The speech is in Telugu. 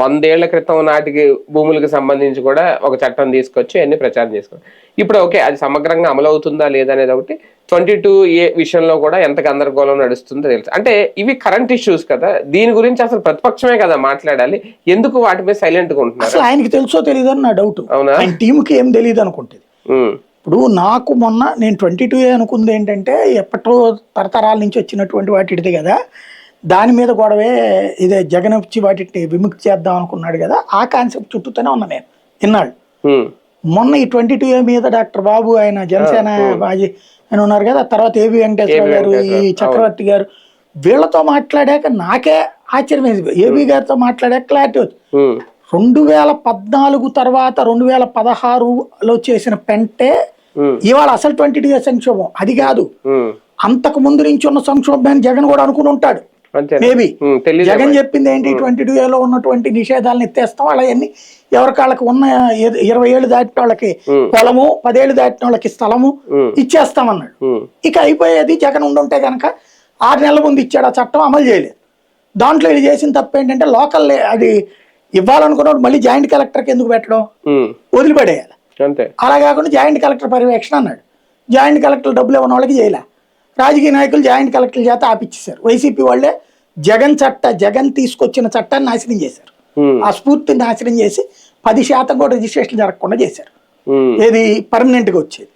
100 ఏళ్ల క్రితం నాటికి భూములకు సంబంధించి కూడా ఒక చట్టం తీసుకొచ్చి అన్ని ప్రచారం చేసుకోవాలి. ఇప్పుడు ఓకే, అది సమగ్రంగా అమలు అవుతుందా లేదా అనేది ఒకటి. 22A విషయంలో కూడా ఎంత గందరగోళం నడుస్తుందో తెలుసు. అంటే ఇవి కరెంట్ ఇష్యూస్ కదా, దీని గురించి అసలు ప్రతిపక్షమే కదా మాట్లాడాలి. ఎందుకు వాటి మీద సైలెంట్ గా ఉంటున్నారు? అసలు ఆయనకి తెలుసో తెలియదు అని నా డౌట్. అవునా? ఆయన టీంకి ఏం తెలియదు అనుకుంటుంది. ఇప్పుడు నాకు మొన్న నేను 22A అనుకుంది ఏంటంటే ఎప్పటో తరతరాల నుంచి వచ్చినటువంటి వాటిది కదా, దాని మీద గొడవే ఇదే జగన్ వచ్చి వాటిని విముక్తి చేద్దాం అనుకున్నాడు కదా, ఆ కాన్సెప్ట్ చుట్టూతోనే ఉన్నా నేను ఇన్నాళ్ళు. మొన్న ఈ 22A మీద డాక్టర్ బాబు ఆయన జనసేన బాజీ అని ఉన్నారు కదా, తర్వాత ఏబి వెంకటేశ్వర గారు, ఈ చక్రవర్తి గారు, వీళ్ళతో మాట్లాడాక నాకే ఆశ్చర్యం వేసింది. ఏబి గారితో మాట్లాడాక క్లారిటీ వచ్చింది. 2014 తర్వాత 2016లో చేసిన పెంటే ఇవాళ అసలు 22A సంక్షోభం అది కాదు. అంతకు ముందు నుంచి ఉన్న సంక్షోభాన్ని జగన్ కూడా అనుకుని ఉంటాడు. మేబీ జగన్ చెప్పింది ఏంటి, 22Aలో ఉన్నటువంటి నిషేధాలను ఎత్తేస్తాం, అలాగన్నీ ఎవరికాళ్ళకి ఉన్న 20 ఏళ్ళు దాటిన వాళ్ళకి పొలము, 10 ఏళ్ళు దాటిన వాళ్ళకి స్థలము ఇచ్చేస్తామన్నాడు. ఇక అయిపోయేది. జగన్ ఉండుంటే కనుక 6 నెలల ముందు ఇచ్చాడు, ఆ చట్టం అమలు చేయలేదు. దాంట్లో ఇది చేసిన తప్పు ఏంటంటే లోకల్ అది ఇవ్వాలనుకున్నప్పుడు మళ్ళీ జాయింట్ కలెక్టర్కి ఎందుకు పెట్టడం, వదిలిపడేయాలి. అలా కాకుండా జాయింట్ కలెక్టర్ పర్యవేక్షణ అన్నాడు. జాయింట్ కలెక్టర్ డబ్బులు ఇవ్వని వాళ్ళకి చేయలే. రాజకీయ నాయకులు జాయింట్ కలెక్టర్ల చేత ఆపిచ్చేశారు. వైసీపీ వాళ్ళే జగన్ తీసుకొచ్చిన చట్టాన్ని నాశనం చేశారు. ఆ స్ఫూర్తిని నాశనం చేసి 10% కూడా రిజిస్ట్రేషన్ జరగకుండా చేశారు. ఏది పర్మనెంట్ గా వచ్చేది.